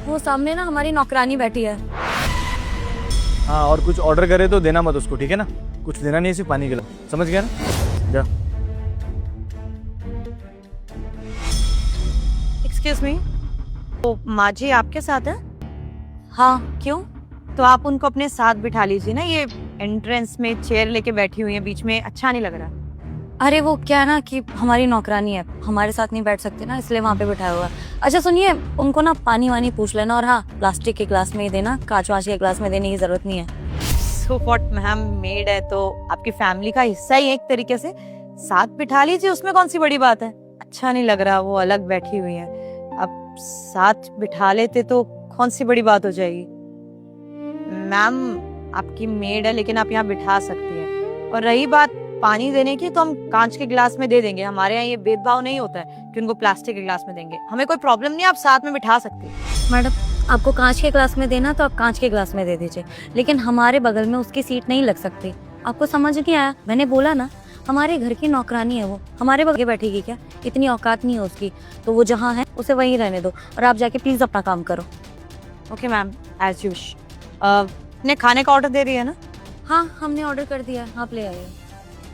वो सामने ना हमारी नौकरानी बैठी है। हाँ, और कुछ ऑर्डर करे तो देना मत उसको, ठीक है ना? कुछ देना नहीं है, सिर्फ पानी गिला, समझ गया ना? जा। एक्सक्यूज मी, तो माँ जी आपके साथ है? हाँ, क्यों? तो आप उनको अपने साथ बिठा लीजिए ना, ये एंट्रेंस में चेयर लेके बैठी हुई है बीच में, अच्छा नहीं लग रहा। अरे वो क्या है ना कि हमारी नौकरानी है, हमारे साथ नहीं बैठ सकते ना, इसलिए वहाँ पे बिठाया हुआ है। अच्छा सुनिए, उनको ना पानी वानी पूछ लेना, और हाँ प्लास्टिक के ग्लास में ही देना, कांच वाच के ग्लास में देने की जरूरत नहीं है। सो व्हाट मैम, मेड है तो आपकी फैमिली का हिस्सा ही है एक तरीके से, साथ बिठा लीजिए, उसमें कौन सी बड़ी बात है। अच्छा नहीं लग रहा, वो अलग बैठी हुई है, अब साथ बिठा लेते तो कौन सी बड़ी बात हो जाएगी। मैम आपकी मेड है लेकिन आप यहाँ बिठा सकती हैं, और रही बात पानी देने की तो हम कांच के गिलास में दे देंगे, हमारे यहाँ ये भेदभाव नहीं होता है कि उनको प्लास्टिक के गिलास में देंगे, हमें कोई प्रॉब्लम नहीं है, आप साथ में बिठा सकते हैं। मैडम आपको कांच के ग्लास में देना तो आप कांच के ग्लास में दे दीजिए, लेकिन हमारे बगल में उसकी सीट नहीं लग सकती। आपको समझ नहीं आया? मैंने बोला ना, हमारे घर की नौकरानी है, वो हमारे बगल बैठेगी क्या? इतनी औकात नहीं है उसकी, तो वो जहाँ है उसे वहीं रहने दो, और आप जाके प्लीज अपना काम करो। Okay ma'am, as usual. ने खाने का ऑर्डर दे दिया है ना? हाँ हमने ऑर्डर कर दिया, आप ले आइए।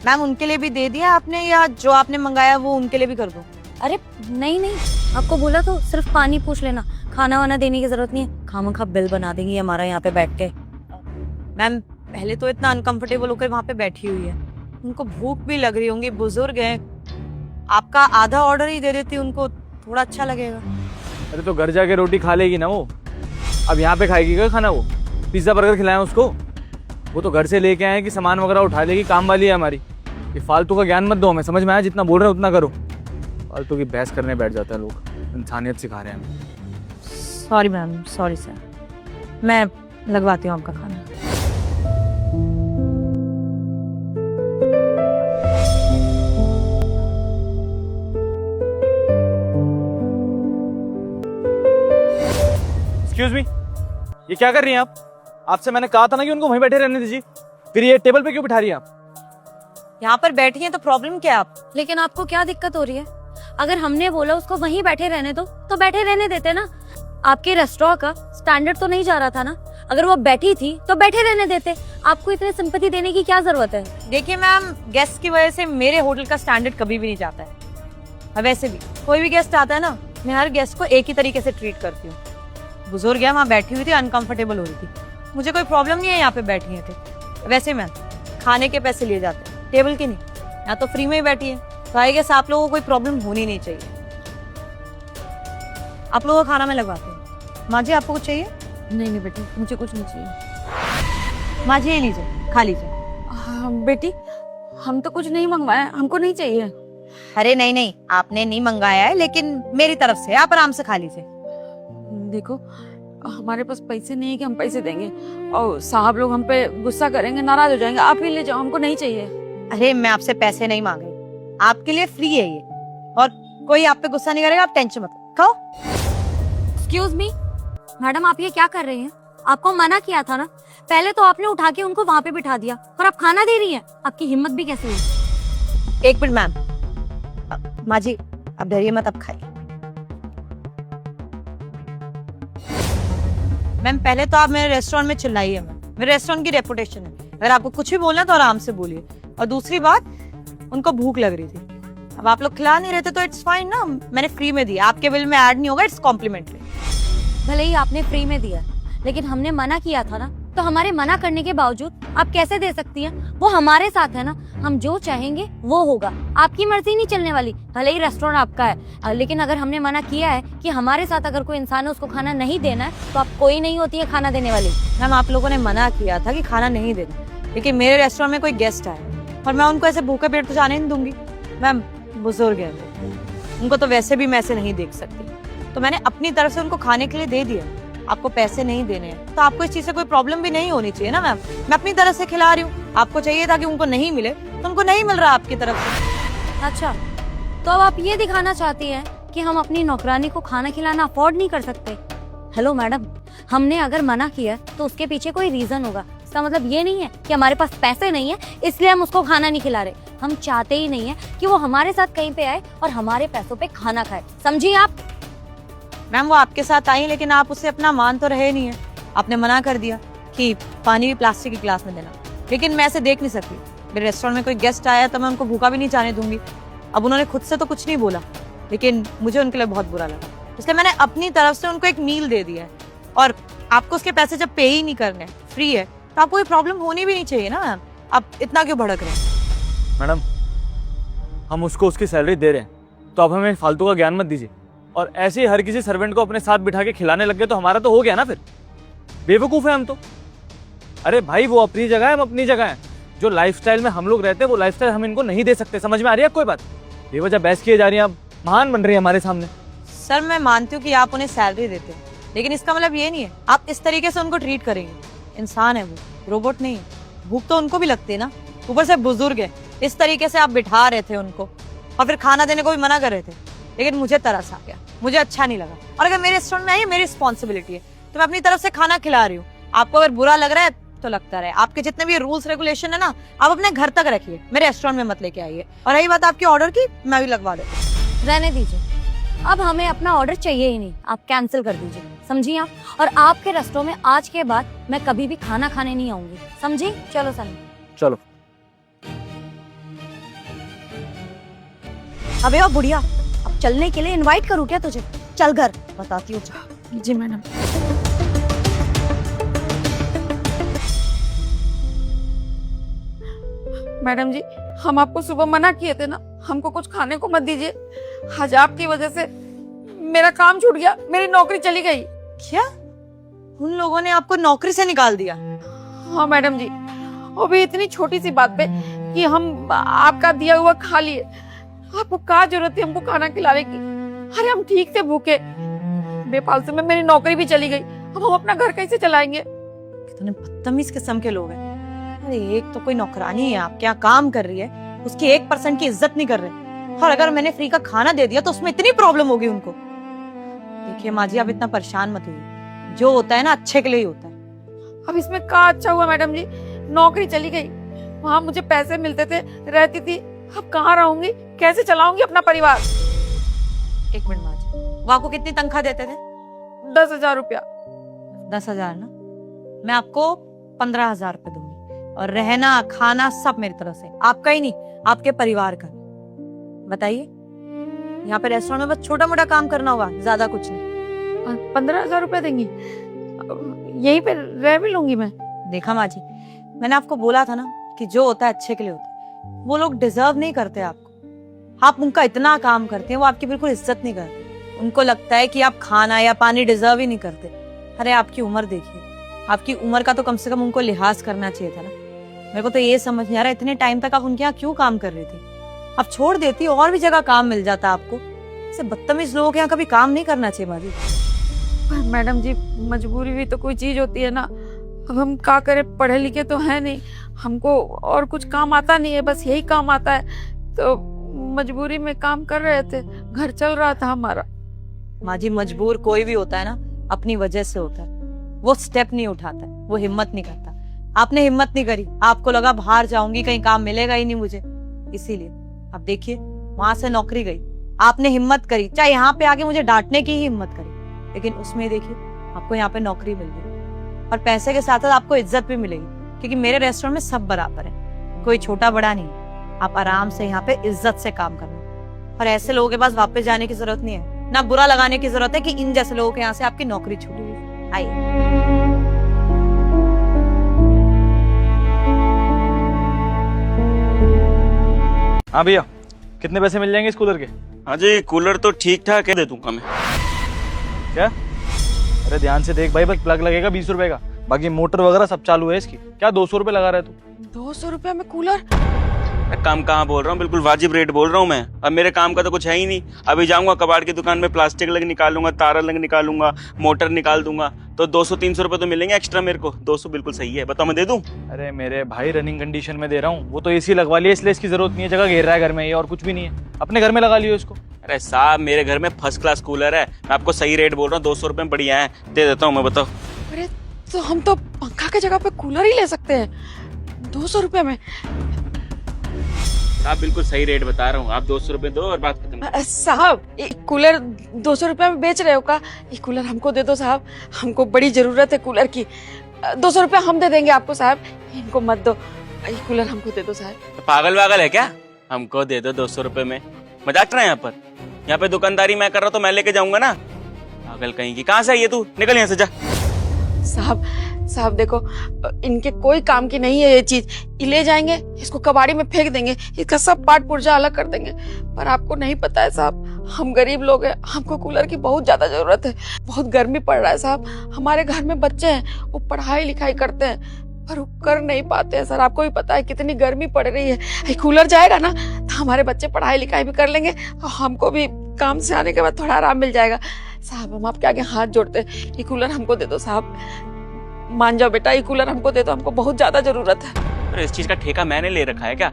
मैम उनके लिए भी दे दिया आपने, या जो आपने मंगाया वो उनके लिए भी कर दूं? अरे नहीं नहीं, आपको बोला तो सिर्फ पानी पूछ लेना, खाना वाना देने की जरूरत नहीं है, खामखा बिल बना देंगी हमारा यहाँ पे बैठ के। मैम पहले तो इतना अनकंफर्टेबल होकर वहाँ पे बैठी हुई है, उनको भूख भी लग रही होंगी, बुजुर्ग हैं, आपका आधा ऑर्डर ही दे देती उनको, थोड़ा अच्छा लगेगा। अरे तो घर जाके रोटी खा लेगी ना वो, अब यहाँ पे खाएगी क्या खाना? वो पिज्ज़ा बर्गर खिलाएं उसको? वो तो घर से लेके आए कि सामान वगैरह उठा लेगी, काम वाली है हमारी। ये फालतू का ज्ञान मत दो हमें, समझ में आया? जितना बोल रहे हैं उतना करो। फालतू की बहस करने बैठ जाते हैं लोग, इंसानियत सिखा रहे हैं हमें। सॉरी मैम, सॉरी सर, मैं लगवाती हूँ आपका खाना। एक्सक्यूज मी, ये क्या कर रही हैं आप? आपसे मैंने कहा था ना कि उनको वहीं बैठे रहने दीजिए, फिर ये टेबल पे क्यों बिठा रही हैं आप? यहाँ पर बैठी हैं तो प्रॉब्लम क्या है आप? लेकिन आपको क्या दिक्कत हो रही है? अगर हमने बोला उसको वहीं बैठे रहने दो तो बैठे रहने देते ना। आपके रेस्टोरेंट का स्टैंडर्ड तो नहीं जा रहा था ना? अगर वो बैठी थी तो बैठे रहने देते, आपको इतने सिंपैथी देने की क्या जरूरत है? देखिए मैम, गेस्ट की वजह से मेरे होटल का स्टैंडर्ड कभी भी नहीं जाता है, और वैसे भी कोई भी गेस्ट आता है ना, मैं हर गेस्ट को एक ही तरीके से ट्रीट करती हूँ। बुजुर्ग है, वहाँ बैठी हुई थी, अनकंफर्टेबल हो रही थी, मुझे कोई प्रॉब्लम नहीं है यहाँ पे बैठी है तो। वैसे मैम खाने के पैसे लिए जाते हैं, टेबल के नहीं, यहाँ तो फ्री में ही बैठी है, तो आई गेस आप लोगों को कोई प्रॉब्लम होनी नहीं चाहिए। आप लोगों का खाना मैं लगवाती हूँ। माँ जी आपको कुछ चाहिए? नहीं नहीं बेटी, मुझे कुछ नहीं चाहिए। माँ जी ये लीजिए, खा लीजिए। हाँ बेटी, हम तो कुछ नहीं मंगवाया, हमको नहीं चाहिए। अरे नहीं नहीं, आपने नहीं मंगाया है, लेकिन मेरी तरफ से आप आराम से खा लीजिए। देखो हमारे पास पैसे नहीं है कि हम पैसे देंगे, और साहब लोग हम पे गुस्सा करेंगे, नाराज हो जाएंगे। आप ही ले जाओ, हमको नहीं चाहिए। अरे मैं आपसे पैसे नहीं मांग रही, आपके लिए फ्री है ये, और कोई आप पे गुस्सा नहीं करेगा, आप टेंशन मत खाओ। एक्सक्यूज मी मैडम, आप ये क्या कर रही हैं? आपको मना किया था ना, पहले तो आपने उठा के उनको वहाँ पे बिठा दिया, और आप खाना दे रही हैं। आपकी हिम्मत भी कैसे हुई? एक मिनट मैम, माँ जी आप डरिए मत, अब खाइए। मैम पहले तो आप मेरे रेस्टोरेंट में चिल्लाइए मत, मेरे रेस्टोरेंट की रेपुटेशन है, अगर आपको कुछ भी बोलना है तो आराम से बोलिए। और दूसरी बात, उनको भूख लग रही थी, अब आप लोग खिला नहीं रहे थे तो इट्स फाइन ना, मैंने फ्री में दिया, आपके बिल में ऐड नहीं होगा, इट्स कॉम्प्लीमेंट्री। भले ही आपने फ्री में दिया, लेकिन हमने मना किया था ना, तो हमारे मना करने के बावजूद आप कैसे दे सकती हैं? वो हमारे साथ है ना, हम जो चाहेंगे वो होगा, आपकी मर्जी नहीं चलने वाली। भले ही रेस्टोरेंट आपका है, लेकिन अगर हमने मना किया है कि हमारे साथ अगर कोई इंसान है उसको खाना नहीं देना है, तो आप कोई नहीं होती है खाना देने वाली। मैम आप लोगों ने मना किया था कि खाना नहीं देना, लेकिन मेरे रेस्टोरेंट में कोई गेस्ट आए और मैं उनको ऐसे भूखे पेट तो जाने नहीं दूंगी। मैम बुजुर्ग है, उनको तो वैसे भी मैं ऐसे नहीं देख सकती, तो मैंने अपनी तरफ से उनको खाने के लिए दे दिया। आपको पैसे नहीं देने हैं तो आपको इस चीज से कोई प्रॉब्लम भी नहीं होनी चाहिए ना मैम, मैं अपनी तरफ से खिला रही हूँ, आपको चाहिए था कि उनको नहीं मिले तो उनको नहीं मिल रहा आपकी तरफ से। अच्छा, तो अब आप ये दिखाना चाहती हैं कि हम अपनी नौकरानी को खाना खिलाना अफोर्ड नहीं कर सकते? हेलो मैडम, हमने अगर मना किया तो उसके पीछे कोई रीजन होगा। इसका मतलब ये नहीं है कि हमारे पास पैसे नहीं है इसलिए हम उसको खाना नहीं खिला रहे। हम चाहते ही नहीं है कि वो हमारे साथ कहीं पे आए और हमारे पैसों पे खाना खाए, समझिए आप? मैम वो आपके साथ आई लेकिन आप उससे अपना मान तो रहे नहीं है। आपने मना कर दिया कि पानी भी प्लास्टिक की गिलास में देना, लेकिन मैं ऐसे देख नहीं सकती। मेरे रेस्टोरेंट में कोई गेस्ट आया तो मैं उनको भूखा भी नहीं जाने दूंगी। अब उन्होंने खुद से तो कुछ नहीं बोला, लेकिन मुझे उनके लिए बहुत बुरा लगा, इसलिए मैंने अपनी तरफ से उनको एक मील दे दिया है। और आपको उसके पैसे जब पे ही नहीं करने, फ्री है, तो आपको कोई प्रॉब्लम होनी भी नहीं चाहिए ना मैम। आप इतना क्यों भड़क रहे हैं? मैडम, हम उसको उसकी सैलरी दे रहे हैं, तो अब हमें फालतू का ज्ञान मत दीजिए। और ऐसे ही हर किसी सर्वेंट को अपने साथ बिठा के खिलाने लग गए तो हमारा तो हो गया ना फिर। बेवकूफ़ है हम तो। अरे भाई, वो अपनी जगह है, हम अपनी जगह है। जो लाइफस्टाइल में हम लोग रहते हैं वो लाइफस्टाइल हम इनको नहीं दे सकते। समझ में आ रही है कोई बात? बेवजह बहस किए जा रही हैं, आप महान बन रही है हमारे सामने। सर मैं मानती हूँ कि आप उन्हें सैलरी देते हैं, लेकिन इसका मतलब ये नहीं है आप इस तरीके से उनको ट्रीट करेंगे। इंसान है वो, रोबोट नहीं है। भूख तो उनको भी लगती है ना, ऊपर से बुजुर्ग है। इस तरीके से आप बिठा रहे थे उनको और फिर खाना देने को भी मना कर रहे थे, लेकिन मुझे तरस आ गया, मुझे अच्छा नहीं लगा। और अगर मेरे रेस्टोरेंट में आई है, मेरी रिस्पॉन्सिबिलिटी है, तो मैं अपनी तरफ से खाना खिला रही हूँ। आपको अगर बुरा लग रहा है तो लगता रहे। आपके जितने भी रूल्स रेगुलेशन है ना, आप अपने घर तक रखिए, मेरे रेस्टोरेंट में मत लेके आइए। और रही बात आपके ऑर्डर की, मैं भी लगवा देती हूँ। रहने दीजिए, अब हमें अपना ऑर्डर चाहिए ही नहीं, आप कैंसिल कर दीजिए, समझी आप? और आपके रेस्टोरेंट में आज के बाद मैं कभी भी खाना खाने नहीं आऊंगी, समझी? चलो सनी। चलो। अबे ओ बुढ़िया, अब चलने के लिए इनवाइट करूँ क्या तुझे? चल घर, बताती हूँ। जी मैडम। मैडम जी, हम आपको सुबह मना किए थे ना, हमको कुछ खाने को मत दीजिए। आज आपकी वजह से मेरा काम छूट गया, मेरी नौकरी चली गई। क्या उन लोगों ने आपको नौकरी से निकाल दिया? हाँ मैडम जी, वो भी इतनी छोटी सी बात पे कि हम आपका दिया हुआ खा लिए। आपको क्या जरूरत थी हमको खाना खिलाने की? अरे हम ठीक से भूखे, बेफालतू में मेरी नौकरी भी चली गई। अब हम अपना घर कैसे चलाएंगे? कितने बदतमीज किस्म के लोग हैं। अरे एक तो कोई नौकरानी है आपके यहाँ काम कर रही है, उसकी 1% की इज्जत नहीं कर रहे, और अगर मैंने फ्री का खाना दे दिया तो उसमें इतनी प्रॉब्लम होगी उनको। देखिए माँ जी, आप इतना परेशान मत होइए, जो होता है ना अच्छे के लिए ही होता है। अब इसमें क्या अच्छा हुआ मैडम जी? नौकरी चली गई, वहाँ मुझे पैसे मिलते थे, रहती थी। अब कहाँ रहूंगी, कैसे चलाऊंगी अपना परिवार? एक मिनट माँ जी, वो आपको कितनी तनख्वाह देते थे? 10,000 रुपया। 10,000 ना, मैं आपको 15,000 रुपए दूंगी, और रहना खाना सब मेरी तरफ से, आपका ही नहीं आपके परिवार का। बताइए, यहाँ पे रेस्टोरेंट में बस छोटा मोटा काम करना होगा, ज्यादा कुछ नहीं। 15,000 रुपया देंगी? यहीं पे रह भी लूंगी मैं। देखा माँ जी, मैंने आपको बोला था ना कि जो होता है अच्छे के लिए होता है। वो लोग डिजर्व नहीं करते आपको, आप उनका इतना काम करते हैं, वो आपकी बिल्कुल इज्जत नहीं करते। उनको लगता है कि आप खाना या पानी डिजर्व ही नहीं करते। अरे आपकी उम्र देखिए, आपकी उम्र का तो कम से कम उनको लिहाज करना चाहिए था ना। मेरे को तो ये समझ नहीं आ रहा, इतने टाइम तक आप उनके यहाँ क्यों काम कर रही थी? आप छोड़ देती, और भी जगह काम मिल जाता आपको। ऐसे बदतमीज लोगों के यहाँ कभी काम नहीं करना चाहिए माजी। पर मैडम जी, मजबूरी भी तो कोई चीज होती है ना। अब हम क्या करें, पढ़े लिखे तो है नहीं, हमको और कुछ काम आता नहीं है, बस यही काम आता है। तो मजबूरी में काम कर रहे थे, घर चल रहा था हमारा। माँ जी, मजबूर कोई भी होता है ना, अपनी वजह से होता है। वो स्टेप नहीं उठाता है, वो हिम्मत नहीं करता। आपने हिम्मत नहीं करी, आपको लगा बाहर जाऊंगी कहीं काम मिलेगा ही नहीं मुझे, इसीलिए। अब देखिए, वहां से नौकरी गई, आपने हिम्मत करी, चाहे यहाँ पे आके मुझे डांटने की ही हिम्मत करी, लेकिन उसमें देखिए आपको यहाँ पे नौकरी मिल गई, और पैसे के साथ साथ आपको इज्जत भी मिलेगी, क्योंकि मेरे रेस्टोरेंट में सब बराबर है, कोई छोटा बड़ा नहीं। आप आराम से यहाँ पे इज्जत से काम करना, और ऐसे लोगों के पास वापस जाने की जरूरत नहीं है, ना बुरा लगाने की जरूरत है कि इन जैसे लोगों के यहाँ से आपकी नौकरी छूटी हुई। आइए। हाँ भैया, कितने पैसे मिल जाएंगे इस कूलर के? हाँ जी, कूलर तो ठीक ठाक है, दे दूंगा मैं। क्या? अरे ध्यान से देख भाई, बस प्लग लगेगा 20 रुपए का, बाकी मोटर वगैरह सब चालू है इसकी। क्या 200 रुपए लगा रहे तू? 200 रुपया में कूलर? काम कहाँ बोल रहा हूँ, बिल्कुल वाजिब रेट बोल रहा हूँ मैं। अब मेरे काम का तो कुछ है ही नहीं। अभी जाऊंगा कबाड़ की दुकान में, प्लास्टिक लग निकालूंगा, तारा लग निकालूंगा, मोटर निकाल दूंगा, तो 200-300 रुपए तो मिलेंगे एक्स्ट्रा मेरे को। 200 बिल्कुल सही है, बताओ मैं दे दूं? अरे मेरे भाई, रनिंग कंडीशन में दे रहा हूँ, वो तो एसी लगवा लिया इसलिए इसकी जरूरत नहीं है। जगह घेर रहा है घर में ये, और कुछ भी नहीं है। अपने घर में लगा लियो इसको। अरे साहब, मेरे घर में फर्स्ट क्लास कूलर है, मैं आपको सही रेट बोल रहा हूँ। 200 रुपए में बढ़िया है, दे देता हूँ मैं, बताओ। अरे तो हम तो पंखा की जगह पे कूलर ही ले सकते हैं 200 रुपये में। साहब बिल्कुल सही रेट बता रहा हूँ, आप 200 रुपए दो और बात खत्म। साहब ये कूलर 200 रुपए में बेच रहे हो का? ये कूलर हमको दे दो साहब, हमको बड़ी जरूरत है कूलर की। 200 रुपए हम दे देंगे आपको साहब, इनको मत दो, ये कूलर हमको दे दो साहब। तो पागल वागल है क्या? हमको दे दो 200 रुपए में, मजाक कर रहे हैं यहाँ पे दुकानदारी मैं कर रहा हूँ तो मैं लेके जाऊंगा ना। पागल कहीं की, कहाँ से आई है तू? निकल यहाँ से जा। साहब देखो, इनके कोई काम की नहीं है ये चीज, ये ले जाएंगे इसको कबाड़ी में फेंक देंगे, इसका सब पार्ट पुर्जा अलग कर देंगे। पर आपको नहीं पता है साहब, हम गरीब लोग हैं, हमको कूलर की बहुत ज्यादा जरूरत है। बहुत गर्मी पड़ रहा है साहब, हमारे घर में बच्चे हैं, वो पढ़ाई लिखाई करते हैं पर वो कर नहीं पाते हैं सर। आपको भी पता है कितनी गर्मी पड़ रही है, ये कूलर जाएगा ना तो हमारे बच्चे पढ़ाई लिखाई भी कर लेंगे और हमको भी काम से आने के बाद थोड़ा आराम मिल जाएगा। साहब हम आपके आगे हाथ जोड़ते हैं, ये कूलर हमको दे दो साहब, मान जाओ बेटा, ये कूलर हमको दे दो, हमको बहुत ज्यादा जरूरत है। अरे इस चीज का ठेका मैंने ले रखा है क्या?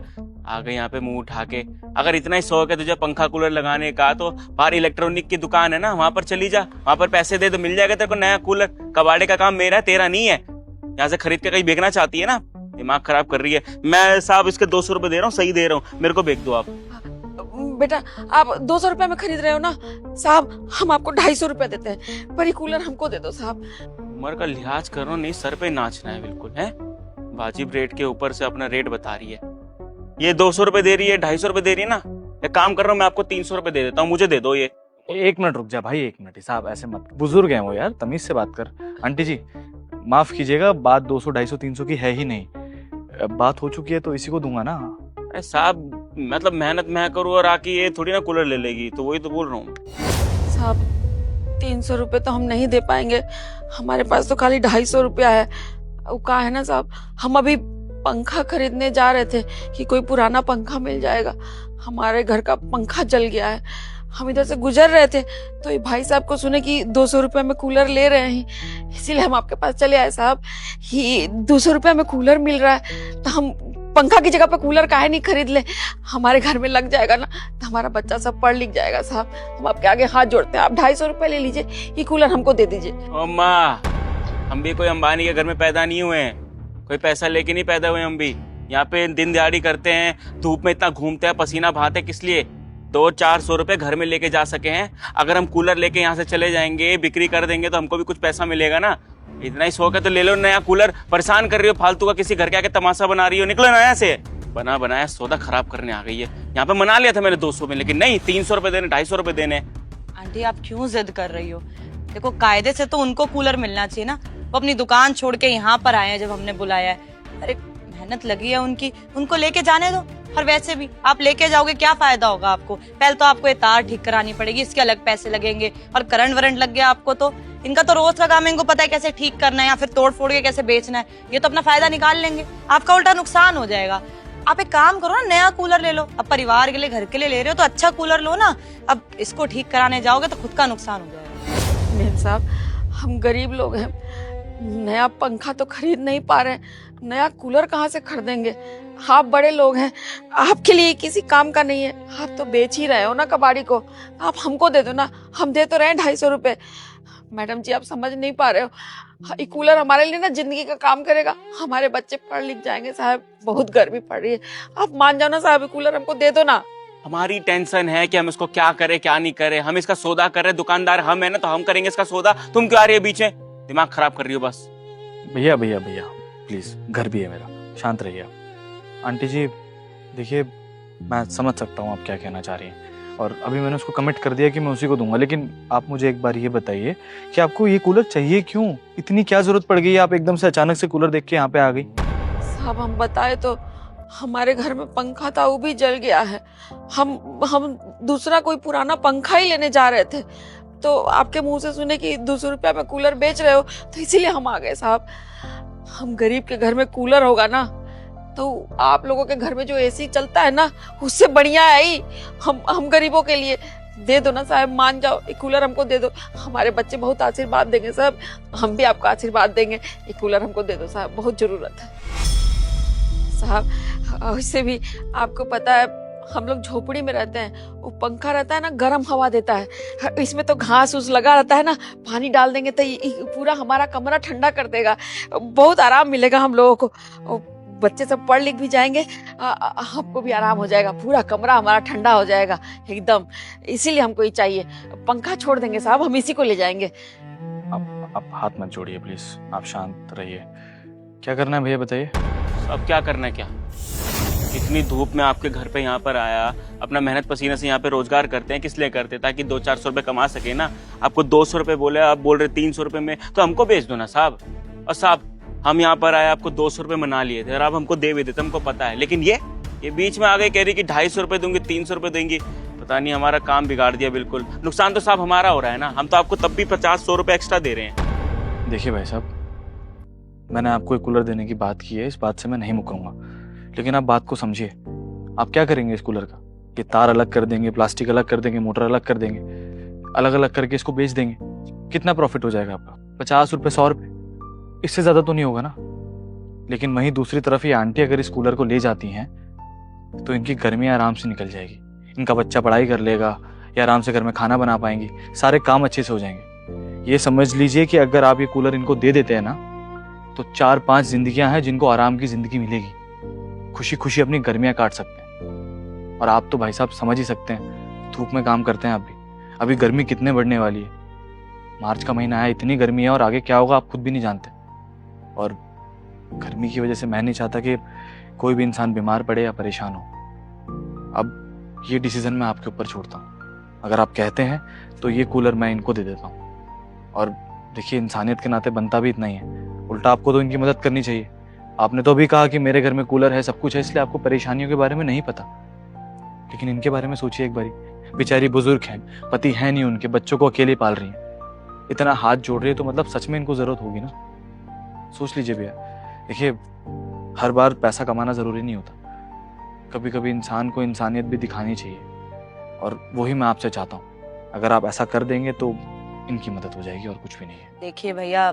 आ गए यहाँ पे मुंह उठा के। अगर इतना ही शौक है तुझे पंखा कूलर लगाने का तो बाहर इलेक्ट्रॉनिक की दुकान है ना, वहां पर चली जा, वहां पर पैसे दे तो मिल जाएगा तेरे को नया कूलर। कबाड़े का काम मेरा है, तेरा नहीं है। यहाँ से खरीद के कहीं बेचना चाहती है ना, दिमाग खराब कर रही है। मैं साहब इसके 200 रुपए दे रहा हूँ, सही दे रहा हूँ, मेरे को बेच दो आप। बेटा आप 200 रुपए में खरीद रहे हो ना साहब, हम आपको 250 रुपए देते हैं, पर ये कूलर हमको दे दो साहब। उम्र का लिहाज करो, नहीं सर पे नाचना है बिल्कुल है। वाजिब रेट के ऊपर से अपना रेट बता रही है। ये 200 रुपए दे रही है, 250 रुपए दे रही है ना। एक काम कर रहा हूँ, मैं आपको 300 रुपए दे देता हूँ, मुझे दे दो ये। 1 मिनट रुक जा भाई, 1 मिनट। साहब ऐसे मत, बुजुर्ग हैं वो यार, तमीज से बात कर। आंटी जी माफ कीजिएगा, बात 200, 250, 300 की है ही नहीं। अब बात हो चुकी है तो इसी को दूंगा ना। अरे साहब मतलब मेहनत मैं करूँ और आके ये थोड़ी ना कूलर ले लेगी, तो वही तो बोल रहा हूँ। साहब 300 रुपए तो हम नहीं दे पाएंगे, हमारे पास तो खाली 250 रुपया है। वो कहा है ना साहब, हम अभी पंखा खरीदने जा रहे थे कि कोई पुराना पंखा मिल जाएगा, हमारे घर का पंखा जल गया है। हम इधर से गुजर रहे थे तो ये भाई साहब को सुने कि 200 रुपए में कूलर ले रहे हैं, इसीलिए हम आपके पास चले आए साहब। ये 200 रुपए में कूलर मिल रहा है तो हम पंखा की जगह पे कूलर काहे नहीं खरीद ले, हमारे घर में लग जाएगा ना तो हमारा बच्चा सब पढ़ लिख जाएगा साहब। हम आपके आगे हाथ जोड़ते हैं, आप 250 रुपए ले लीजिए, ये कूलर हमको दे दीजिए। ओ माँ, हम भी कोई अंबानी के घर में पैदा नहीं हुए हैं, कोई पैसा लेके नहीं पैदा हुए। हम भी यहाँ पे दिन दिहाड़ी करते हैं, धूप में इतना घूमते हैं, पसीना बहाते, किस लिए? 200-400 रुपए घर में लेके जा सके हैं। अगर हम कूलर लेके यहाँ से चले जाएंगे, बिक्री कर देंगे तो हमको भी कुछ पैसा मिलेगा ना। इतना ही शौक है तो ले लो नया कूलर। परेशान कर रही हो फालतू का, किसी घर के आके तमाशा बना रही हो, निकलो नया से। बना बनाया सौदा खराब करने आ गई है। यहाँ पे मना लिया था मैंने 200 में, लेकिन नहीं, 300 रुपए देने, 250 रुपए देने। आंटी आप क्यों जिद कर रही हो? देखो कायदे से तो उनको कूलर मिलना चाहिए ना, वो अपनी दुकान छोड़ के यहाँ पर आए हैं जब हमने बुलाया है। अरे मेहनत लगी है उनकी, उनको लेके जाने दो। और वैसे भी आप लेके जाओगे क्या फायदा होगा आपको? पहले तो आपको ये तार ठीक करानी पड़ेगी, इसके अलग पैसे लगेंगे, और करंट वरंट लग गया आपको तो इनका तो रोज का काम है, इनको पता है कैसे ठीक करना है या फिर तोड़ फोड़ के कैसे बेचना है। ये तो अपना फायदा निकाल लेंगे, आपका उल्टा नुकसान हो जाएगा। आप एक काम करो ना, नया कूलर ले लो। अब परिवार के लिए, घर के लिए ले रहे हो तो अच्छा कूलर लो ना। अब इसको ठीक कराने जाओगे तो खुद का नुकसान हो जाएगा। मेम साहब हम गरीब लोग हैं, नया पंखा तो खरीद नहीं पा रहे, नया कूलर कहाँ से खरीदेंगे? आप बड़े लोग हैं, आपके लिए किसी काम का नहीं है, आप तो बेच ही रहे हो ना कबाड़ी को, आप हमको दे दो ना, हम दे तो रहे हैं 250 रुपए। मैडम जी आप समझ नहीं पा रहे हो, ये कूलर हमारे लिए ना जिंदगी का काम करेगा, हमारे बच्चे पढ़ लिख जाएंगे साहब, बहुत गर्मी पड़ रही है, आप मान जाओ ना साहब, ये कूलर हमको दे दो ना। हमारी टेंशन है कि हम इसको क्या करें क्या नहीं करें, हम इसका सौदा कर रहे, दुकानदार हम है ना, तो हम करेंगे इसका सौदा, तुम क्यों आ रही है बीच में? दिमाग खराब कर रही हो बस। भैया भैया भैया प्लीज, घर भी है मेरा, शांत रहिए। आंटी जी देखिए, मैं समझ सकता हूँ आप क्या कहना चाह रही हैं, और अभी मैंने उसको कमिट कर दिया कि मैं उसी को दूंगा, लेकिन आप मुझे एक बार ये बताइए कि आपको ये कूलर चाहिए क्यों? इतनी क्या जरूरत पड़ गई? आप एकदम से अचानक से कूलर देख के यहाँ पे आ गई। साहब हम बताए तो हमारे घर में पंखा था, वो भी जल गया है, हम दूसरा कोई पुराना पंखा ही लेने जा रहे थे, तो आपके मुंह से सुने कि 200 रुपया में कूलर बेच रहे हो, तो इसीलिए हम आ गए साहब। हम गरीब के घर में कूलर होगा ना, तो आप लोगों के घर में जो एसी चलता है ना, उससे बढ़िया है ही। हम गरीबों के लिए दे दो ना साहब, मान जाओ, ये कूलर हमको दे दो, हमारे बच्चे बहुत आशीर्वाद देंगे साहब, हम भी आपका आशीर्वाद देंगे, ये कूलर हमको दे दो साहब, बहुत जरूरत है साहब। वैसे भी आपको पता है हम लोग झोपड़ी में रहते हैं, वो पंखा रहता है ना, गर्म हवा देता है, इसमें तो घास उस लगा रहता है ना, पानी डाल देंगे तो पूरा हमारा कमरा ठंडा कर देगा, बहुत आराम मिलेगा हम लोगों को। बच्चे सब पढ़ लिख भी जाएंगे, हमको भी आराम हो जाएगा, पूरा कमरा हमारा ठंडा हो जाएगा एकदम। इसीलिए हमको ये चाहिए। पंखा छोड़ देंगे साहब, हम इसी को ले जाएंगे। आप हाथ मत जोड़िए प्लीज, आप शांत रहिए। क्या करना है भैया बताइए। अब क्या करना है क्या? इतनी धूप में आपके घर पे यहाँ पर आया, अपना मेहनत पसीने से यहाँ पे रोजगार करते हैं, किस लिए करते हैं? ताकि 200-400 रुपए कमा सके ना। आपको 200 रुपए बोले, आप बोल रहे 300 रुपए में, तो हमको बेच दो ना साहब। और साहब हम यहाँ पर आए, आपको 200 रुपए मना लिए थे और आप हमको दे भी देते, हमको पता है। लेकिन ये बीच में आ गए, कह रही कि 250 रुपए दूंगी, 300 रुपए देंगी। पता नहीं, हमारा काम बिगाड़ दिया बिल्कुल। नुकसान तो साहब हमारा हो रहा है ना, हम तो आपको तब भी 50-100 रुपए एक्स्ट्रा दे रहे हैं। देखिए भाई साहब, मैंने आपको एक कूलर देने की बात की है, इस बात से मैं नहीं मुकरूंगा, लेकिन आप बात को समझिए। आप क्या करेंगे इस कूलर का? ये तार अलग कर देंगे, प्लास्टिक अलग कर देंगे, मोटर अलग कर देंगे, अलग अलग करके इसको बेच देंगे। कितना प्रॉफिट हो जाएगा आपका? 50 रुपए, 100 रुपए, इससे ज्यादा तो नहीं होगा ना। लेकिन वहीं दूसरी तरफ ये आंटी अगर इस कूलर को ले जाती हैं तो इनकी गर्मियाँ आराम से निकल जाएगी, इनका बच्चा पढ़ाई कर लेगा या आराम से घर में खाना बना पाएंगी, सारे काम अच्छे से हो जाएंगे। ये समझ लीजिए कि अगर आप ये कूलर इनको दे देते हैं ना, तो 4-5 जिंदगियां हैं जिनको आराम की जिंदगी मिलेगी, खुशी खुशी अपनी गर्मियां काट सकते हैं। और आप तो भाई साहब समझ ही सकते हैं, धूप में काम करते हैं आप भी, अभी गर्मी कितने बढ़ने वाली है। मार्च का महीना है, इतनी गर्मी है और आगे क्या होगा आप खुद भी नहीं जानते। और गर्मी की वजह से मैं नहीं चाहता कि कोई भी इंसान बीमार पड़े या परेशान हो। अब ये डिसीजन मैं आपके ऊपर छोड़ता हूँ। अगर आप कहते हैं तो ये कूलर मैं इनको दे देता हूँ। और देखिए, इंसानियत के नाते बनता भी इतना ही है, उल्टा आपको तो इनकी मदद करनी चाहिए। आपने तो अभी कहा कि मेरे घर में कूलर है, सब कुछ है, इसलिए आपको परेशानियों के बारे में नहीं पता। लेकिन इनके बारे में सोचिए एक बारी, बेचारी बुजुर्ग हैं, पति है नहीं उनके, बच्चों को अकेले पाल रही हैं, इतना हाथ जोड़ रही है, तो मतलब सच में इनको जरूरत होगी ना। सोच लीजिए भैया। देखिए, हर बार पैसा कमाना जरूरी नहीं होता, कभी कभी इंसान को इंसानियत भी दिखानी चाहिए, और वही मैं आपसे चाहता हूँ। अगर आप ऐसा कर देंगे तो इनकी मदद हो जाएगी और कुछ भी नहीं है। देखिए भैया,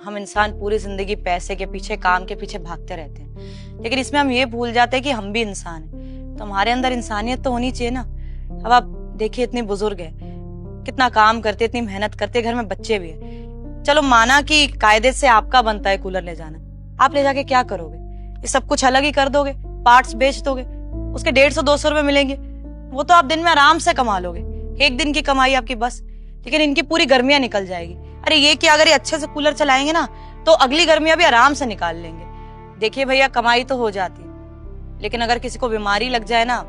हम इंसान पूरी जिंदगी पैसे के पीछे, काम के पीछे भागते रहते हैं, लेकिन इसमें हम ये भूल जाते हैं कि हम भी इंसान हैं, तो हमारे अंदर इंसानियत तो होनी चाहिए ना। अब आप देखिए, इतनी बुजुर्ग है, कितना काम करते, इतनी मेहनत करते, घर में बच्चे भी है। चलो माना कि कायदे से आपका बनता है कूलर ले जाना, आप ले जाके क्या करोगे? ये सब कुछ अलग ही कर दोगे, पार्ट्स बेच दोगे, उसके 150-200 रुपए मिलेंगे, वो तो आप दिन में आराम से कमा लोगे, एक दिन की कमाई आपकी बस। लेकिन इनकी पूरी गर्मियां निकल जाएगी। अरे ये कि अगर ये अच्छे से कूलर चलाएंगे ना, तो अगली गर्मियां भी आराम से निकाल लेंगे। देखिए भैया, कमाई तो हो जाती है, लेकिन अगर किसी को बीमारी लग जाए ना,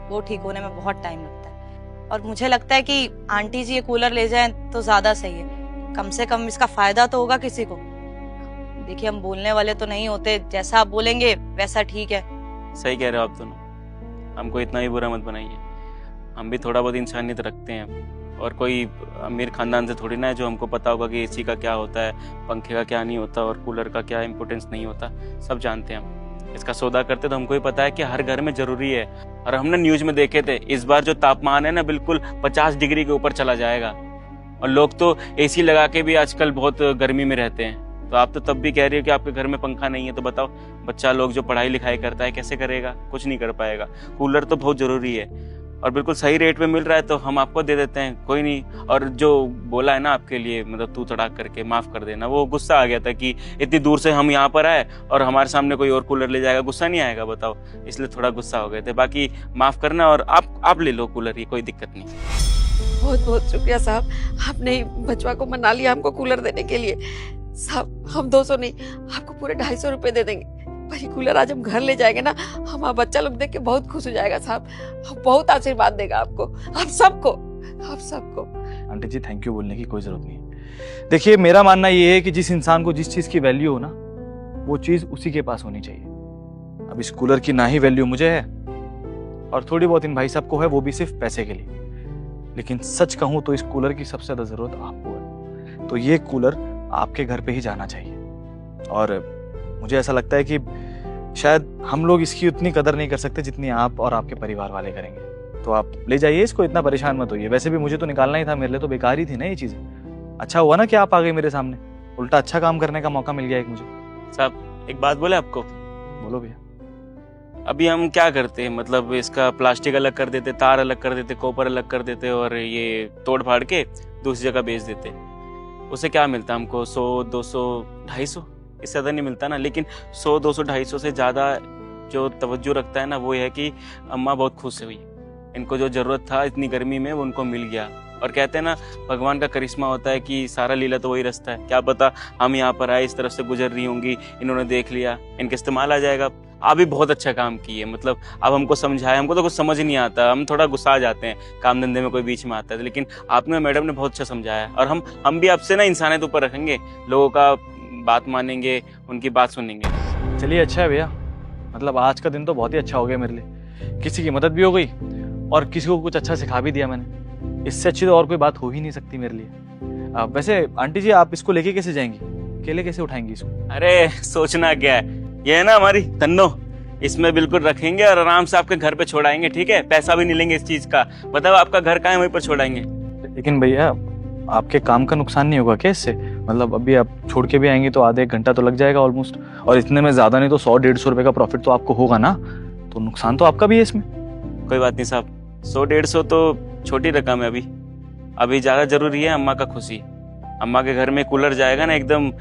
वो ठीक होने में बहुत टाइम लगता है। और मुझे लगता है कि आंटी जी ये कूलर ले जाएं तो ज्यादा सही है, कम से कम इसका फायदा तो होगा किसी को। देखिए, हम बोलने वाले तो नहीं होते, जैसा आप बोलेंगे वैसा ठीक है। सही कह रहे हो आप दोनों, हमको इतना ही बुरा मत बनाइए। हम भी थोड़ा बहुत इंसानियत रखते हैं, और कोई अमीर खानदान से थोड़ी ना है जो हमको पता होगा कि एसी का क्या होता है, पंखे का क्या नहीं होता, और कूलर का क्या इम्पोर्टेंस नहीं होता। सब जानते हैं हम। इसका सौदा करते तो हमको ही पता है कि हर घर में जरूरी है। और हमने न्यूज में देखे थे, इस बार जो तापमान है ना, बिल्कुल 50 डिग्री के ऊपर चला जाएगा, और लोग तो एसी लगा के भी आजकल बहुत गर्मी में रहते हैं। तो आप तो तब भी कह रही हो कि आपके घर में पंखा नहीं है, तो बताओ बच्चा लोग जो पढ़ाई लिखाई करता है कैसे करेगा? कुछ नहीं कर पाएगा। कूलर तो बहुत जरूरी है, और बिल्कुल सही रेट पे मिल रहा है तो हम आपको दे देते हैं, कोई नहीं। और जो बोला है ना आपके लिए, मतलब तू तड़ाक करके माफ कर देना, वो गुस्सा आ गया था कि इतनी दूर से हम यहाँ पर आए और हमारे सामने कोई और कूलर ले जाएगा, गुस्सा नहीं आएगा बताओ? इसलिए थोड़ा गुस्सा हो गए थे। बाकी माफ करना, और आप ले लो कूलर ही, कोई दिक्कत नहीं। बहुत बहुत शुक्रिया साहब, आपने बचवा को मना लिया हमको कूलर देने के लिए। साहब, हम 200 नहीं, आपको पूरे 250 रुपए दे देंगे। पर ये कूलर आज हम घर ले जाएंगे ना, हमारा बच्चा लोग देख के बहुत खुश हो जाएगा साहब, बहुत आशीर्वाद देगा आपको, आप सबको। आंटी जी, थैंक यू बोलने की कोई जरूरत नहीं है। देखिए, मेरा मानना ये है कि जिस इंसान को जिस चीज की वैल्यू हो ना, वो चीज उसी के पास होनी चाहिए। अब इस कूलर की ना ही वैल्यू मुझे है, और थोड़ी बहुत इन भाई साहब को है, वो भी सिर्फ पैसे के लिए। लेकिन सच कहूं तो इस कूलर की सबसे ज्यादा जरूरत आपको है, तो ये कूलर आपके घर पे ही जाना चाहिए। और मुझे ऐसा लगता है कि शायद हम लोग इसकी उतनी कदर नहीं कर सकते जितनी आप और आपके परिवार वाले करेंगे। तो आप ले जाइए इसको, इतना परेशान मत होइए। वैसे भी मुझे तो निकालना ही था, मेरे लिए तो बेकार ही थी ना ये चीज़। अच्छा हुआ ना कि आप आ गए मेरे सामने, उल्टा अच्छा काम करने का मौका मिल गया एक मुझे। साहब, एक बात बोले आपको? बोलो भैया। अभी हम क्या करते हैं, मतलब इसका प्लास्टिक अलग कर देते, तार अलग कर देते, कॉपर अलग कर देते, और ये तोड़ फाड़ के दूसरी जगह बेच देते। उससे क्या मिलता हमको? 100, 200, 250? इससे ज़्यादा नहीं मिलता ना। लेकिन 100, 200, 250 से ज़्यादा जो तवज्जो रखता है ना, वो है कि अम्मा बहुत खुश हुई, इनको जो ज़रूरत था इतनी गर्मी में वो उनको मिल गया। और कहते हैं ना, भगवान का करिश्मा होता है कि सारा लीला तो वही रास्ता है। क्या पता हम यहाँ पर आए, इस तरफ से गुजर रही होंगी, इन्होंने देख लिया, इनके इस्तेमाल आ जाएगा। आप भी बहुत अच्छा काम किए, मतलब आप हमको समझाए, हमको तो कुछ समझ ही नहीं आता, हम थोड़ा गुस्सा आ जाते हैं काम धंधे में कोई बीच में आता है, लेकिन आपने मैडम ने बहुत अच्छा समझाया। और हम भी आपसे ना इंसानियत ऊपर रखेंगे, लोगों का बात मानेंगे, उनकी बात सुनेंगे। चलिए अच्छा है भैया, मतलब आज का दिन तो बहुत ही अच्छा हो गया मेरे लिए। किसी की मदद भी हो गई और किसी को कुछ अच्छा सिखा भी दिया मैंने। इससे अच्छी तो और कोई बात हो ही नहीं सकती मेरे लिए। वैसे आंटी जी, आप इसको लेके कैसे जाएंगी? अकेले कैसे उठाएंगी इसको? अरे सोचना क्या है, ये है ना हमारी तन्नो, इसमें बिल्कुल रखेंगे और आराम से आपके घर पे छोड़ाएंगे, ठीक है? पैसा भी नहीं लेंगे इस चीज का। बताओ आपका घर कहाँ है, वहीं पर छोड़ाएंगे। लेकिन भैया, आपके काम का नुकसान नहीं होगा क्या इससे? मतलब अभी आप छोड़ के भी आएंगे तो आधे 1 घंटा तो लग जाएगा ऑलमोस्ट, और इतने में ज्यादा नहीं तो 100-150 रुपए का प्रॉफिट तो आपको होगा ना, तो नुकसान तो आपका भी है इसमें। कोई बात नहीं साहब, 100-150 तो छोटी रकम है। अभी ज्यादा जरूरी है अम्मा का खुशी। अम्मा के घर में कूलर जाएगा ना, एकदम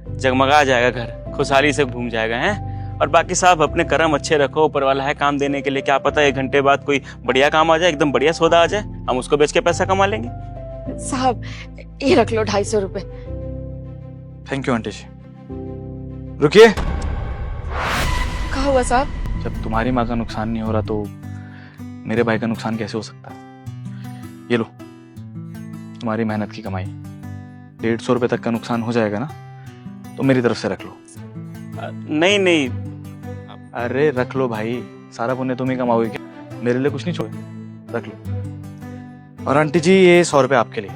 जगमगा जाएगा घर, खुशहाली से घूम जाएगा है। और बाकी साहब अपने कर्म अच्छे रखो, ऊपर वाला है काम देने के लिए। क्या पता 1 घंटे बाद कोई बढ़िया काम आ जाए, एकदम बढ़िया सौदा आ जाए, हम उसको बेच के पैसा कमा लेंगे। साहब ये रख लो 250 रुपए। थैंक यू आंटी जी। रुकिए, कहा हुआ साहब? जब तुम्हारी माँ का नुकसान नहीं हो रहा तो मेरे भाई का नुकसान कैसे हो सकता है? ये लो, तुम्हारी मेहनत की कमाई। 150 रुपए तक का नुकसान हो जाएगा ना, तो मेरी तरफ से रख लो। नहीं नहीं, अरे रख लो भाई, सारा पुण्य तुम ही कमाओगे क्या? मेरे लिए कुछ नहीं छोड़े, रख लो। और आंटी जी, ये 100 रुपए आपके लिए,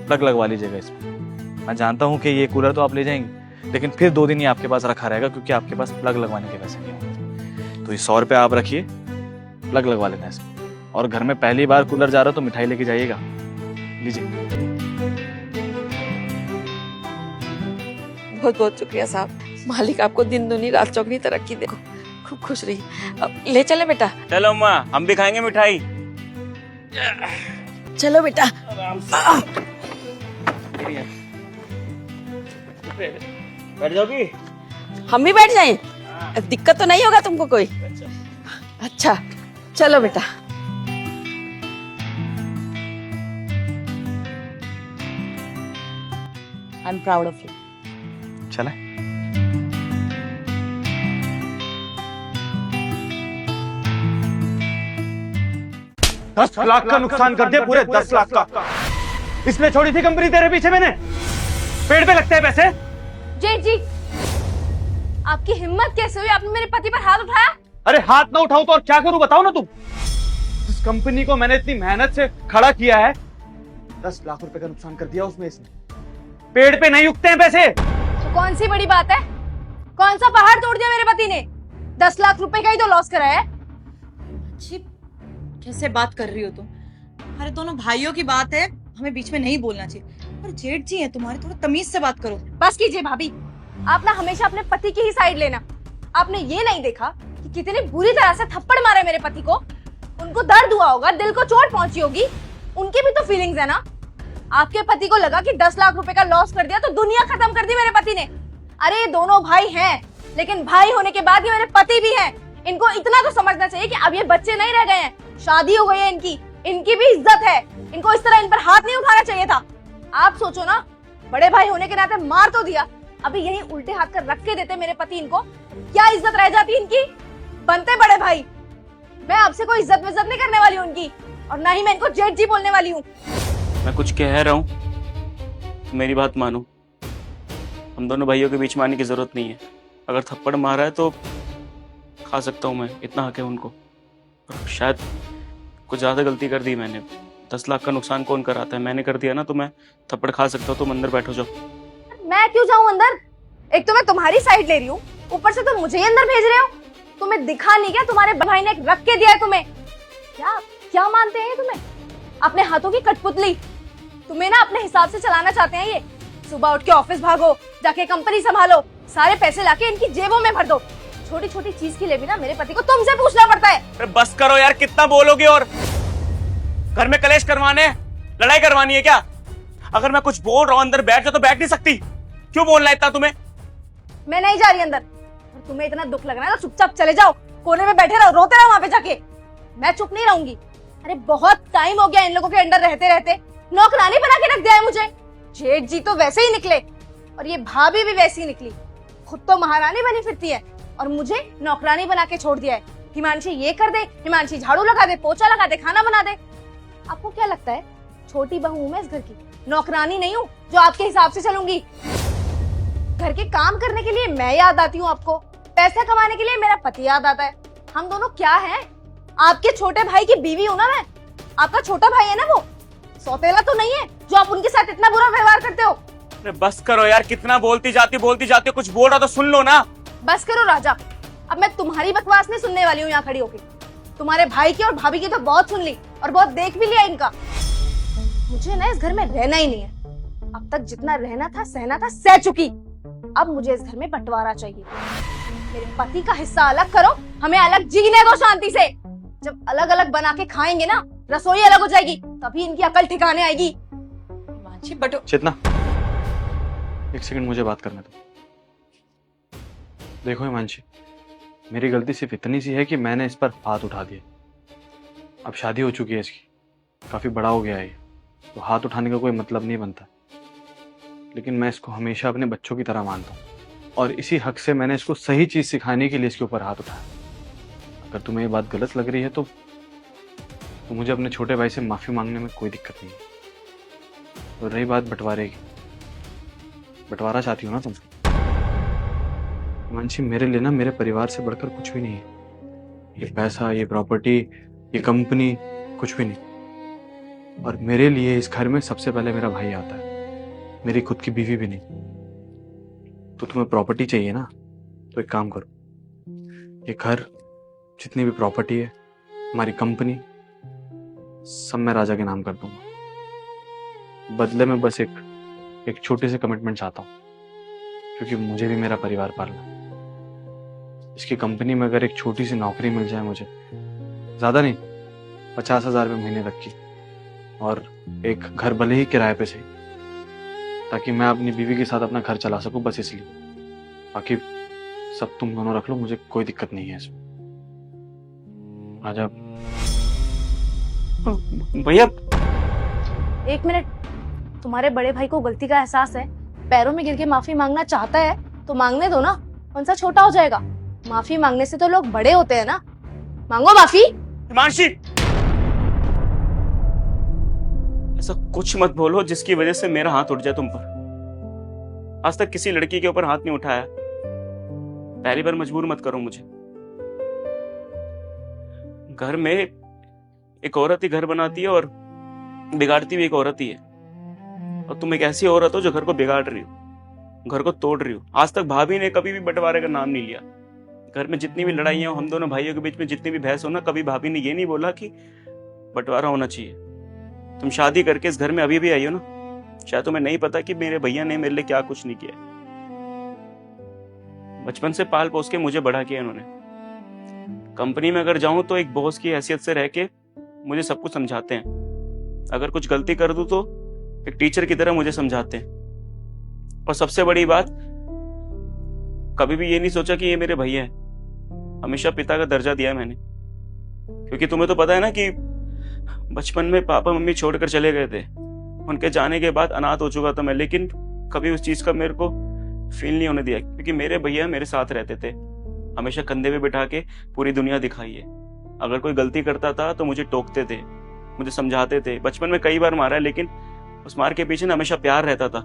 प्लग लगवा लीजिएगा इसमें। मैं जानता हूँ कि ये कूलर तो आप ले जाएंगे, लेकिन फिर 2 दिन ही आपके पास रखा रहेगा, क्योंकि आपके पास प्लग लगवाने के पैसे नहीं होंगे। तो ये 100 रुपए आप रखिए, प्लग लगवा लेना इसमें। और घर में पहली बार कूलर जा रहा हो तो मिठाई लेके जाइएगा, लीजिए। बहुत बहुत शुक्रिया साहब, मालिक आपको दिन दुनी रात चौगनी तरक्की दे, खूब खुश रहिए। अब ले चले बेटा। चलो अम्मा, हम भी खाएंगे मिठाई। चलो बेटा। बैठ जाओगी? हम भी बैठ जाएं? दिक्कत तो नहीं होगा तुमको कोई? अच्छा चलो बेटा। I am proud of you. चले। 10 लाख का नुकसान कर दिया, पूरे 10 लाख का। इसलिए छोड़ी थी कंपनी तेरे पीछे मैंने, पेड़ पे लगते हैं पैसे। जेठ जी, आपकी हिम्मत कैसे हुई? आपने मेरे पति पर हाथ उठाया? अरे हाथ ना उठाऊं तो और क्या करूं, बताओ ना तुम। इस कंपनी को मैंने इतनी मेहनत से खड़ा किया है, 10 लाख रुपए का नुकसान कर दिया उसमें इसने। पेड़ पे नहीं उगते हैं पैसे। तो कौन सी बड़ी बात है? कौन सा पहाड़ तोड़ दिया मेरे पति ने? 10 लाख रुपए का ही तो लॉस कराया है। कैसे बात कर रही हो तुम? हमारे दोनों भाइयों की बात है, हमें बीच में नहीं बोलना चाहिए। पर जेठ जी हैं तुम्हारे, थोड़ा तमीज से बात करो। बस कीजिए भाभी, आप ना हमेशा अपने पति की ही साइड लेना। आपने ये नहीं देखा कि कितनी बुरी तरह से थप्पड़ मारे मेरे पति को? उनको दर्द हुआ होगा, दिल को चोट पहुंची होगी, उनकी भी तो फीलिंग्स है ना। आपके पति को लगा कि 10 लाख रुपए का लॉस कर दिया तो दुनिया खत्म कर दी मेरे पति ने। अरे ये दोनों भाई हैं, लेकिन भाई होने के बाद ये मेरे पति भी हैं। इनको इतना तो समझना चाहिए कि अब ये बच्चे नहीं रह गए हैं, शादी हो गई है इनकी भी इज्जत है। इनको इस तरह इन पर हाथ नहीं उठाना चाहिए था। आप सोचो ना, बड़े भाई होने के नाते मार तो दिया, अभी यही उल्टे हाथ कर रख के देते मेरे पति इनको, क्या इज्जत रह जाती इनकी? बनते बड़े भाई। मैं आपसे कोई इज्जत विज्जत नहीं करने वाली हूँ उनकी, और ना ही मैं इनको जेठ जी बोलने वाली हूँ। मैं कुछ कह रहा हूँ तो मेरी बात मानो। हम दोनों भाइयों के बीच में आने की जरूरत नहीं है। अगर थप्पड़ मारा है तो खा सकता हूँ मैं, इतना हक है उनको। पर शायद कुछ ज्यादा गलती कर दी मैंने। 10 लाख का नुकसान कौन कराता है? मैंने कर दिया ना, तो मैं थप्पड़ खा सकता हूँ। तुम अंदर बैठो जाओ। मैं क्यों जाऊं अंदर? एक तो मैं तुम्हारी साइड ले रही हूँ, ऊपर से तुम मुझे ही अंदर भेज रहे हो। तुम्हें दिखा नहीं क्या तुम्हारे भाई ने रख के दिया है तुम्हें? क्या मानते हैं तुम्हें? अपने हाथों की कठपुतली। तुम्हें ना अपने हिसाब से चलाना चाहते हैं ये। सुबह उठ के ऑफिस भागो, जाके कंपनी संभालो, सारे पैसे लाके इनकी जेबों में भर दो। छोटी छोटी चीज के लिए भी ना मेरे पति को तुमसे पूछना पड़ता है। अरे बस करो यार, कितना बोलोगे? और घर में कलेश करवाने, लड़ाई करवानी है क्या? अगर मैं कुछ बोल रहा हूँ अंदर बैठ जाओ तो बैठ नहीं सकती? क्यों बोलना है इतना तुम्हें? मैं नहीं जा रही अंदर। और तुम्हें इतना दुख लग रहा है तो चुपचाप चले जाओ, कोने में बैठे रहो, रोते रहो वहां पे जाके। मैं चुप नहीं रहूंगी। अरे बहुत टाइम हो गया इन लोगों के अंडर रहते रहते, नौकरानी बना के रख दिया है मुझे। जेठ जी तो वैसे ही निकले और ये भाभी भी वैसी निकली, खुद तो महारानी बनी फिरती है और मुझे नौकरानी बना के छोड़ दिया है। हिमांशी ये कर दे, हिमांशी झाड़ू लगा दे, पोछा लगा दे, खाना बना दे। आपको क्या लगता है छोटी बहू हूं मैं इस घर की, नौकरानी नहीं हूँ जो आपके हिसाब से चलूंगी। घर के काम करने के लिए मैं याद आती हूँ आपको, पैसे कमाने के लिए मेरा पति याद आता है। हम दोनों क्या हैं? आपके छोटे भाई की बीवी हूँ ना मैं। आपका छोटा भाई है ना वो, सौतेला तो नहीं है जो आप उनके साथ इतना बुरा व्यवहार करते हो। अरे बस करो यार, कितना बोलती जाती हो, कुछ बोल रहा तो सुन लो ना। बस करो राजा, अब मैं तुम्हारी बकवास नहीं सुनने वाली हूँ यहाँ खड़ी होके। तुम्हारे भाई की और भाभी की तो बहुत सुन ली और बहुत देख भी लिया इनका। मुझे ना इस घर में रहना ही नहीं है। अब तक जितना रहना था सहना था सह चुकी। अब मुझे इस घर में बंटवारा चाहिए। मेरे पति का हिस्सा अलग करो, हमें अलग जीने दो शांति से। जब अलग अलग बना के खाएंगे ना, रसोई अलग हो जाएगी, तभी इनकी अकल ठिकाने आएगी। हिमांशी बट चेतना, एक सेकंड मुझे बात करने दो। देखो हिमांशी, मेरी गलती सिर्फ इतनी सी है कि मैंने इस पर हाथ उठा दिया। अब शादी हो चुकी है इसकी, काफी बड़ा हो गया है ये, तो हाथ उठाने का कोई मतलब नहीं बनता। लेकिन मैं इसको हमेशा अपने बच्चों की तरह मानता हूँ और इसी हक से मैंने इसको सही चीज सिखाने के लिए इसके ऊपर हाथ उठाया। अगर तुम्हें ये बात गलत लग रही है तो मुझे अपने छोटे भाई से माफी मांगने में कोई दिक्कत नहीं है। और रही बात बंटवारे की, बंटवारा चाहती हो ना तुम? हिमांशी, मेरे लिए ना मेरे परिवार से बढ़कर कुछ भी नहीं है। ये पैसा, ये प्रॉपर्टी, ये कंपनी, कुछ भी नहीं। और मेरे लिए इस घर में सबसे पहले मेरा भाई आता है, मेरी खुद की बीवी भी नहीं। तो तुम्हें प्रॉपर्टी चाहिए ना, तो एक काम करो, ये घर, जितनी भी प्रॉपर्टी है, हमारी कंपनी, सब मैं राजा के नाम कर दूंगा। बदले में बस एक छोटी सी कमिटमेंट चाहता हूँ, क्योंकि मुझे भी मेरा परिवार पालना है। इसकी कंपनी में अगर एक छोटी सी नौकरी मिल जाए मुझे, ज्यादा नहीं, 50,000 रुपये महीने तक की, और एक घर भले ही किराए पे सही, ताकि मैं अपनी बीवी के साथ अपना घर चला सकूं, बस इसलिए। बाकी सब तुम दोनों रख लो, मुझे कोई दिक्कत नहीं है इसमें। राजा भैया, एक मिनट, तुम्हारे बड़े भाई को गलती का एहसास है, पैरों में गिर के माफी मांगना चाहता है तो मांगने दो ना, कौन सा छोटा हो जाएगा। माफी मांगने से तो लोग बड़े होते हैं ना, मांगो माफी। हिमांशी, ऐसा कुछ मत बोलो जिसकी वजह से मेरा हाथ उठ जाए तुम पर। आज तक किसी लड़की के ऊपर हाथ नहीं उठाया, पहली बार मजबूर मत करो मुझे। घर में एक औरत ही घर बनाती है और बिगाड़ती भी एक औरत ही है। और तुम एक ऐसी औरत हो जो घर को बिगाड़ रही हो, घर को तोड़ रही हो। आज तक भाभी ने कभी भी बंटवारे का नाम नहीं लिया। घर में जितनी भी लड़ाइयां हो, हम दोनों भाइयों के बीच में जितनी भी बहस हो ना, कभी भाभी ने ये नहीं बोला कि बंटवारा होना चाहिए। तुम शादी करके इस घर में अभी भी आई हो ना, शायद तुम्हें नहीं पता कि मेरे भैया ने मेरे लिए क्या कुछ नहीं किया। बचपन से पाल पोस के मुझे बड़ा किया इन्होंने। कंपनी में अगर जाऊं तो एक बॉस की हैसियत से रह के मुझे सब कुछ समझाते हैं। अगर कुछ गलती कर दूं तो एक टीचर की तरह मुझे समझाते हैं। और सबसे बड़ी बात, कभी भी ये नहीं सोचा कि ये मेरे भैया हैं। हमेशा पिता का दर्जा दिया मैंने, क्योंकि तुम्हें तो पता है ना कि बचपन में पापा मम्मी छोड़कर चले गए थे। उनके जाने के बाद अनाथ हो चुका था मैं, लेकिन कभी उस चीज का मेरे को फील नहीं होने दिया, क्योंकि मेरे भैया मेरे साथ रहते थे। हमेशा कंधे पे बिठा के पूरी दुनिया दिखाई है। अगर कोई गलती करता था तो मुझे टोकते थे, मुझे समझाते थे। बचपन में कई बार मारा है, लेकिन उस मार के पीछे ना हमेशा प्यार रहता था।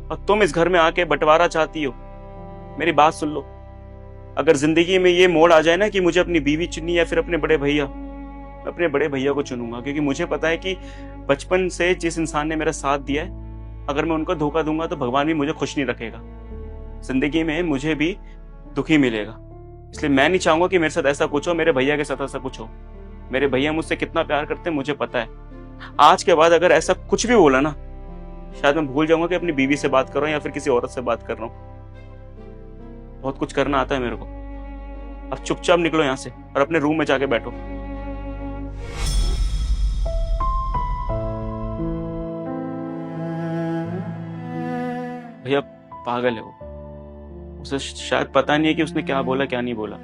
और तुम इस घर में आके बंटवारा चाहती हो। मेरी बात सुन लो, अगर जिंदगी में ये मोड़ आ जाए ना कि मुझे अपनी बीवी चुननी या फिर अपने बड़े भैया, मैं अपने बड़े भैया को चुनूंगा। क्योंकि मुझे पता है कि बचपन से जिस इंसान ने मेरा साथ दिया है, अगर मैं उनको धोखा दूंगा तो भगवान भी मुझे खुश नहीं रखेगा। जिंदगी में मुझे भी दुखी मिलेगा। इसलिए मैं नहीं चाहूंगा कि मेरे साथ ऐसा कुछ हो, मेरे भैया के साथ ऐसा कुछ हो। मेरे भैया मुझसे कितना प्यार करते हैं मुझे पता है। आज के बाद अगर ऐसा कुछ भी बोला ना, शायद मैं भूल जाऊंगा कि अपनी बीवी से बात कर रहा हूं या फिर किसी औरत से बात कर रहा हूं। बहुत कुछ करना आता है मेरे को। अब चुपचाप निकलो यहाँ से और अपने रूम में जाके बैठो। भैया पागल है वो उसे शायद पता नहीं है कि उसने क्या बोला क्या नहीं बोला,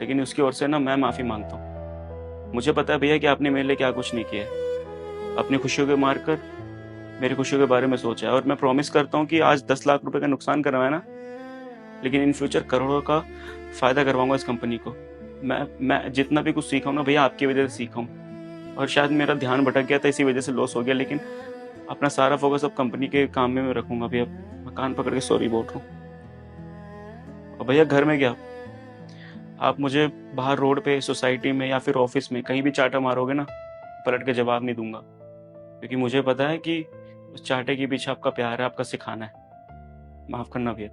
लेकिन उसकी ओर से ना मैं माफ़ी मांगता हूँ। मुझे पता है भैया कि आपने मेरे लिए क्या कुछ नहीं किया है। अपनी खुशियों के मार कर मेरी खुशियों के बारे में सोचा है, और मैं प्रॉमिस करता हूँ कि आज 10 लाख रुपए का नुकसान करवाया ना, लेकिन इन फ्यूचर करोड़ों का फ़ायदा करवाऊंगा इस कंपनी को। मैं जितना भी कुछ सीखा हूँ ना भैया, आपकी वजह से सीखा हूँ, और शायद मेरा ध्यान भटक गया था, इसी वजह से लॉस हो गया, लेकिन अपना सारा फोकस अब कंपनी के काम में मैं रखूंगा भैया। मैं कान पकड़ के सॉरी बोल रहा हूँ। और भैया घर में क्या, आप मुझे बाहर रोड पे, सोसाइटी में या फिर ऑफिस में कहीं भी चाटा मारोगे ना, पलट के जवाब नहीं दूंगा, क्योंकि मुझे पता है कि उस चाटे के पीछे आपका प्यार है, आपका सिखाना है। माफ करना भैया।